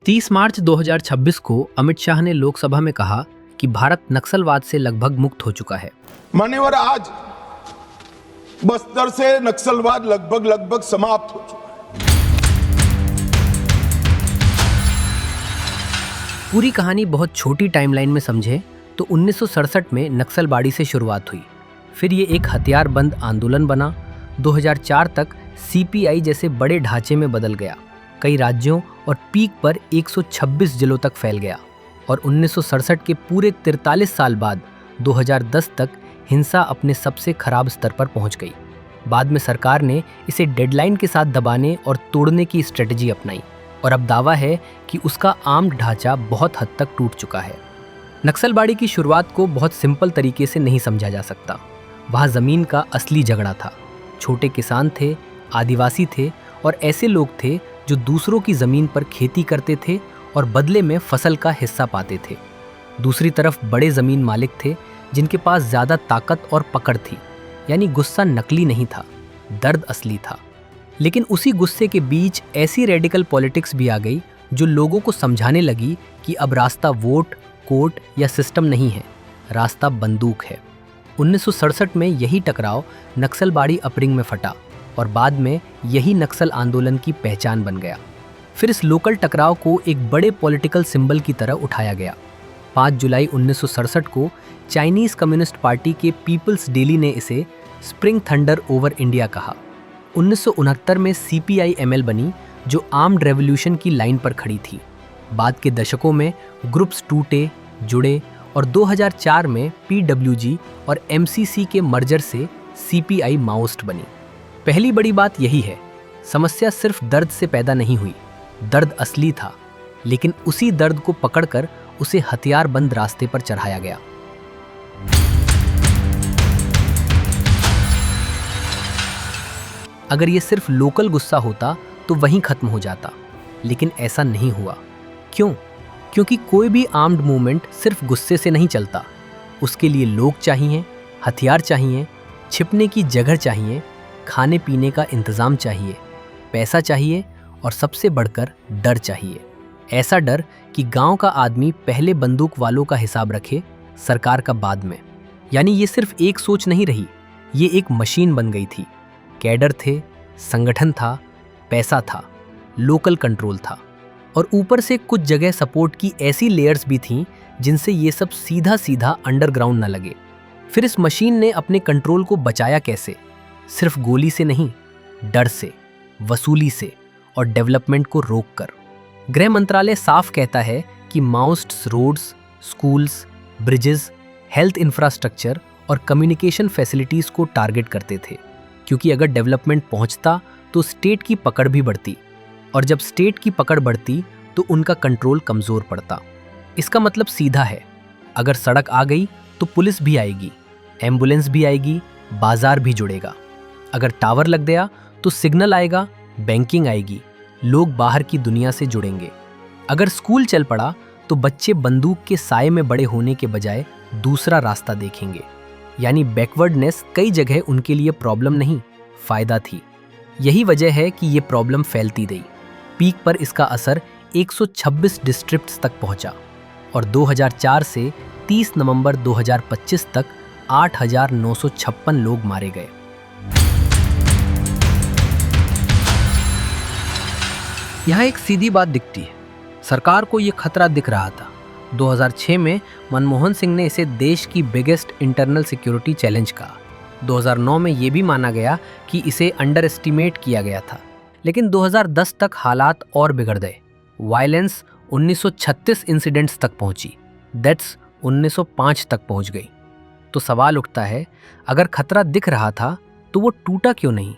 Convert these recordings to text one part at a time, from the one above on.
30 मार्च 2026 को अमित शाह ने लोकसभा में कहा कि भारत नक्सलवाद से लगभग मुक्त हो चुका है। मान्यवर, आज बस्तर से नक्सलवाद लगभग समाप्त हो चुका है। पूरी कहानी बहुत छोटी टाइमलाइन में समझे तो 1967 में नक्सलबाड़ी से शुरुआत हुई, फिर ये एक हथियारबंद आंदोलन बना। 2004 तक सीपीआई जैसे बड़े ढांचे में बदल गया, कई राज्यों और पीक पर 126 जिलों तक फैल गया और 1967 के पूरे 43 साल बाद 2010 तक हिंसा अपने सबसे खराब स्तर पर पहुंच गई। बाद में सरकार ने इसे डेडलाइन के साथ दबाने और तोड़ने की स्ट्रेटजी अपनाई और अब दावा है कि उसका आर्म्ड ढांचा बहुत हद तक टूट चुका है। नक्सलबाड़ी की शुरुआत को बहुत सिंपल तरीके से नहीं समझा जा सकता। वहाँ ज़मीन का असली झगड़ा था। छोटे किसान थे, आदिवासी थे और ऐसे लोग थे जो दूसरों की ज़मीन पर खेती करते थे और बदले में फसल का हिस्सा पाते थे। दूसरी तरफ बड़े ज़मीन मालिक थे जिनके पास ज़्यादा ताकत और पकड़ थी, यानी गुस्सा नकली नहीं था, दर्द असली था। लेकिन उसी गुस्से के बीच ऐसी रेडिकल पॉलिटिक्स भी आ गई जो लोगों को समझाने लगी कि अब रास्ता वोट, कोर्ट या सिस्टम नहीं है, रास्ता बंदूक है। 1967 में यही टकराव नक्सलबाड़ी अपरिंग में फटा और बाद में यही नक्सल आंदोलन की पहचान बन गया। फिर इस लोकल टकराव को एक बड़े पॉलिटिकल सिंबल की तरह उठाया गया। 5 जुलाई 1967 को चाइनीज़ कम्युनिस्ट पार्टी के पीपल्स डेली ने इसे स्प्रिंग थंडर ओवर इंडिया कहा। 1969 में सीपीआई-एमएल बनी जो आर्म्ड रेवोल्यूशन की लाइन पर खड़ी थी। बाद के दशकों में ग्रुप्स टूटे, जुड़े और 2004 में पीडब्ल्यूजी और एमसीसी के मर्जर से सीपीआई माओइस्ट बनी। पहली बड़ी बात यही है, समस्या सिर्फ दर्द से पैदा नहीं हुई, दर्द असली था, लेकिन उसी दर्द को पकड़कर उसे हथियारबंद रास्ते पर चढ़ाया गया। अगर ये सिर्फ लोकल गुस्सा होता तो वहीं खत्म हो जाता, लेकिन ऐसा नहीं हुआ। क्यों? क्योंकि कोई भी आर्म्ड मूवमेंट सिर्फ गुस्से से नहीं चलता। उसके लिए लोग चाहिए, हथियार चाहिए, छिपने की जगह चाहिए, खाने पीने का इंतज़ाम चाहिए, पैसा चाहिए और सबसे बढ़कर डर चाहिए। ऐसा डर कि गांव का आदमी पहले बंदूक वालों का हिसाब रखे, सरकार का बाद में। यानी ये सिर्फ एक सोच नहीं रही, ये एक मशीन बन गई थी। कैडर थे, संगठन था, पैसा था, लोकल कंट्रोल था और ऊपर से कुछ जगह सपोर्ट की ऐसी लेयर्स भी थीं जिनसे ये सब सीधा सीधा अंडरग्राउंड न लगे। फिर इस मशीन ने अपने कंट्रोल को बचाया कैसे? सिर्फ गोली से नहीं, डर से, वसूली से और डेवलपमेंट को रोककर। गृह मंत्रालय साफ कहता है कि Maoists roads, schools, bridges, health infrastructure और कम्युनिकेशन फैसिलिटीज़ को टारगेट करते थे, क्योंकि अगर डेवलपमेंट पहुंचता तो स्टेट की पकड़ भी बढ़ती और जब स्टेट की पकड़ बढ़ती तो उनका कंट्रोल कमज़ोर पड़ता। इसका मतलब सीधा है, अगर सड़क आ गई तो पुलिस भी आएगी, एम्बुलेंस भी आएगी, बाजार भी जुड़ेगा। अगर टावर लग गया तो सिग्नल आएगा, बैंकिंग आएगी, लोग बाहर की दुनिया से जुड़ेंगे। अगर स्कूल चल पड़ा तो बच्चे बंदूक के साए में बड़े होने के बजाय दूसरा रास्ता देखेंगे। यानी बैकवर्डनेस कई जगह उनके लिए प्रॉब्लम नहीं, फ़ायदा थी। यही वजह है कि ये प्रॉब्लम फैलती गई। पीक पर इसका असर 126 डिस्ट्रिक्ट्स तक पहुंचा और 2004 से 30 नवंबर 2025 तक 8,956 लोग मारे गए। यहाँ एक सीधी बात दिखती है, सरकार को ये खतरा दिख रहा था। 2006 में मनमोहन सिंह ने इसे देश की बिगेस्ट इंटरनल सिक्योरिटी चैलेंज कहा। 2009 में ये भी माना गया कि इसे अंडर एस्टिमेट किया गया था, लेकिन 2010 तक हालात और बिगड़ गए। वायलेंस 1936 इंसिडेंट्स तक पहुंची, डेथ्स 1905 तक पहुंच गई। तो सवाल उठता है, अगर खतरा दिख रहा था तो वो टूटा क्यों नहीं?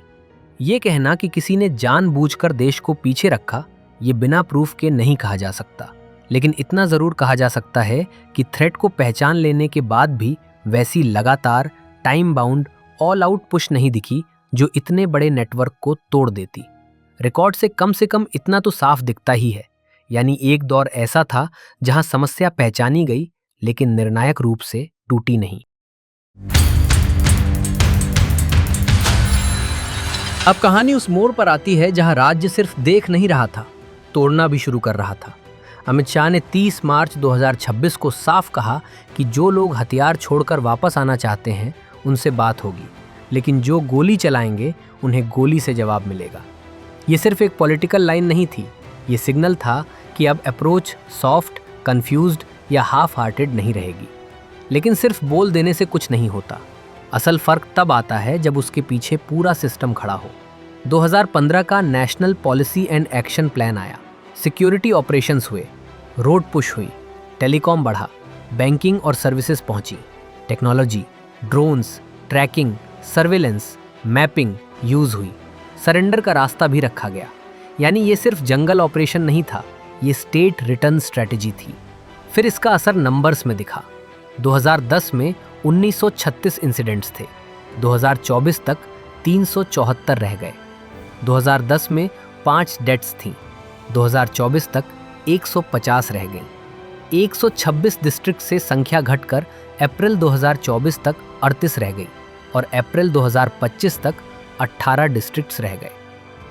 ये कहना कि किसी ने जानबूझकर देश को पीछे रखा, ये बिना प्रूफ के नहीं कहा जा सकता। लेकिन इतना ज़रूर कहा जा सकता है कि थ्रेट को पहचान लेने के बाद भी वैसी लगातार time bound all out push नहीं दिखी जो इतने बड़े नेटवर्क को तोड़ देती। रिकॉर्ड से कम इतना तो साफ दिखता ही है, यानी एक दौर ऐसा था जहां समस्या पहचानी गई लेकिन निर्णायक रूप से टूटी नहीं। अब कहानी उस मोड़ पर आती है जहां राज्य सिर्फ देख नहीं रहा था, तोड़ना भी शुरू कर रहा था। अमित शाह ने 30 मार्च 2026 को साफ कहा कि जो लोग हथियार छोड़कर वापस आना चाहते हैं उनसे बात होगी, लेकिन जो गोली चलाएंगे उन्हें गोली से जवाब मिलेगा। ये सिर्फ एक पॉलिटिकल लाइन नहीं थी, ये सिग्नल था कि अब अप्रोच सॉफ्ट, कंफ्यूज्ड या हाफ हार्टेड नहीं रहेगी। लेकिन सिर्फ बोल देने से कुछ नहीं होता। असल फर्क तब आता है जब उसके पीछे पूरा सिस्टम खड़ा हो। 2015 का national policy and action plan आया, सिक्योरिटी ऑपरेशंस हुए, रोड पुश हुई, टेलीकॉम बढ़ा, बैंकिंग और सर्विसेज पहुंची, technology, drones, tracking, surveillance, mapping use हुई, सरेंडर का रास्ता भी रखा गया। यानी ये सिर्फ जंगल ऑपरेशन नहीं था, ये स्टेट रिटर्न स्ट्रैटेजी थी। फिर इसका असर नंबर्स में दिखा। 2010 में 1936 इंसिडेंट्स थे, 2024 तक 374 रह गए। 2010 में 5 डेथ्स थीं, 2024 तक 150 रह गई। 126 डिस्ट्रिक्ट से संख्या घटकर अप्रैल 2024 तक 38 रह गई और अप्रैल 2025 तक 18 डिस्ट्रिक्ट्स रह गए।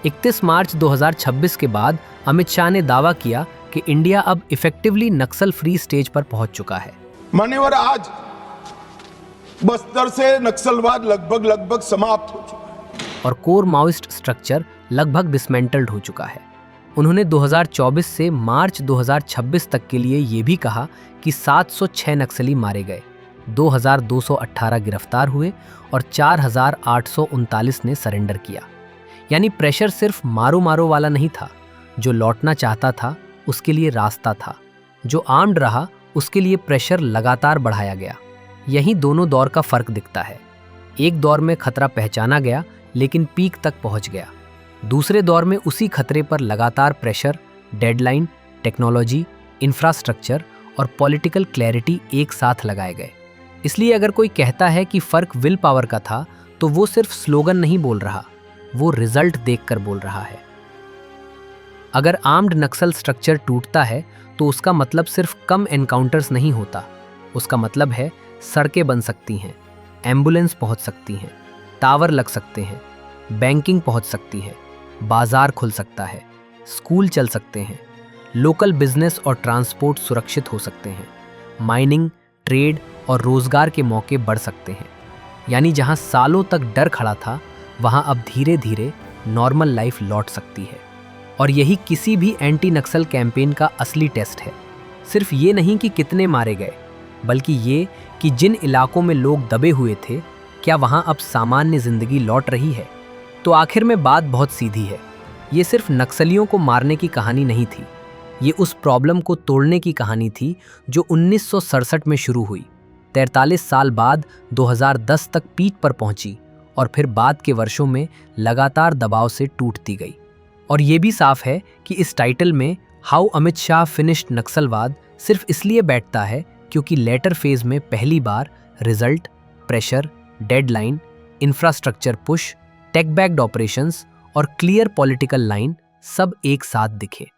31 मार्च 2026 के बाद अमित शाह ने दावा किया कि इंडिया अब इफेक्टिवली नक्सल फ्री स्टेज पर पहुंच चुका है। मान्यवर, आज बस्तर से नक्सलवाद लगभग समाप्त हो चुका है और कोर माओइस्ट स्ट्रक्चर लगभग डिसमेंटल्ड हो चुका है। उन्होंने 2024 से मार्च 2026 तक के लिए ये भी कहा कि 706 नक्सली मारे गए, 2218 गिरफ्तार हुए और 4839 ने सरेंडर किया। यानी प्रेशर सिर्फ मारो मारो वाला नहीं था। जो लौटना चाहता था उसके लिए रास्ता था, जो आर्म्ड रहा उसके लिए प्रेशर लगातार बढ़ाया गया। यहीं दोनों दौर का फर्क दिखता है। एक दौर में खतरा पहचाना गया लेकिन पीक तक पहुंच गया। दूसरे दौर में उसी खतरे पर लगातार प्रेशर, डेडलाइन, टेक्नोलॉजी, इंफ्रास्ट्रक्चर और पॉलिटिकल क्लैरिटी एक साथ लगाए गए। इसलिए अगर कोई कहता है कि फर्क विल पावर का था तो वो सिर्फ स्लोगन नहीं बोल रहा, वो रिजल्ट देखकर बोल रहा है। अगर आर्म्ड नक्सल स्ट्रक्चर टूटता है तो उसका मतलब सिर्फ कम एनकाउंटर्स नहीं होता, उसका मतलब है सड़कें बन सकती हैं, एम्बुलेंस पहुंच सकती हैं, टावर लग सकते हैं, बैंकिंग पहुंच सकती है, बाजार खुल सकता है, स्कूल चल सकते हैं, लोकल बिजनेस और ट्रांसपोर्ट सुरक्षित हो सकते हैं, माइनिंग, ट्रेड और रोजगार के मौके बढ़ सकते हैं। यानी जहां सालों तक डर खड़ा था वहां अब धीरे धीरे नॉर्मल लाइफ लौट सकती है। और यही किसी भी एंटी नक्सल कैंपेन का असली टेस्ट है। सिर्फ ये नहीं कि कितने मारे गए, बल्कि ये कि जिन इलाकों में लोग दबे हुए थे, क्या वहां अब सामान्य जिंदगी लौट रही है। तो आखिर में बात बहुत सीधी है, ये सिर्फ नक्सलियों को मारने की कहानी नहीं थी, ये उस प्रॉब्लम को तोड़ने की कहानी थी जो 1967 में शुरू हुई, 43 साल बाद 2010 तक पीक पर पहुंची और फिर बाद के वर्षों में लगातार दबाव से टूटती गई। और ये भी साफ है कि इस टाइटल में हाउ अमित शाह फिनिश्ड नक्सलवाद सिर्फ इसलिए बैठता है क्योंकि लेटर फेज में पहली बार result, pressure, deadline, infrastructure push, tech backed operations और क्लियर पॉलिटिकल लाइन सब एक साथ दिखे।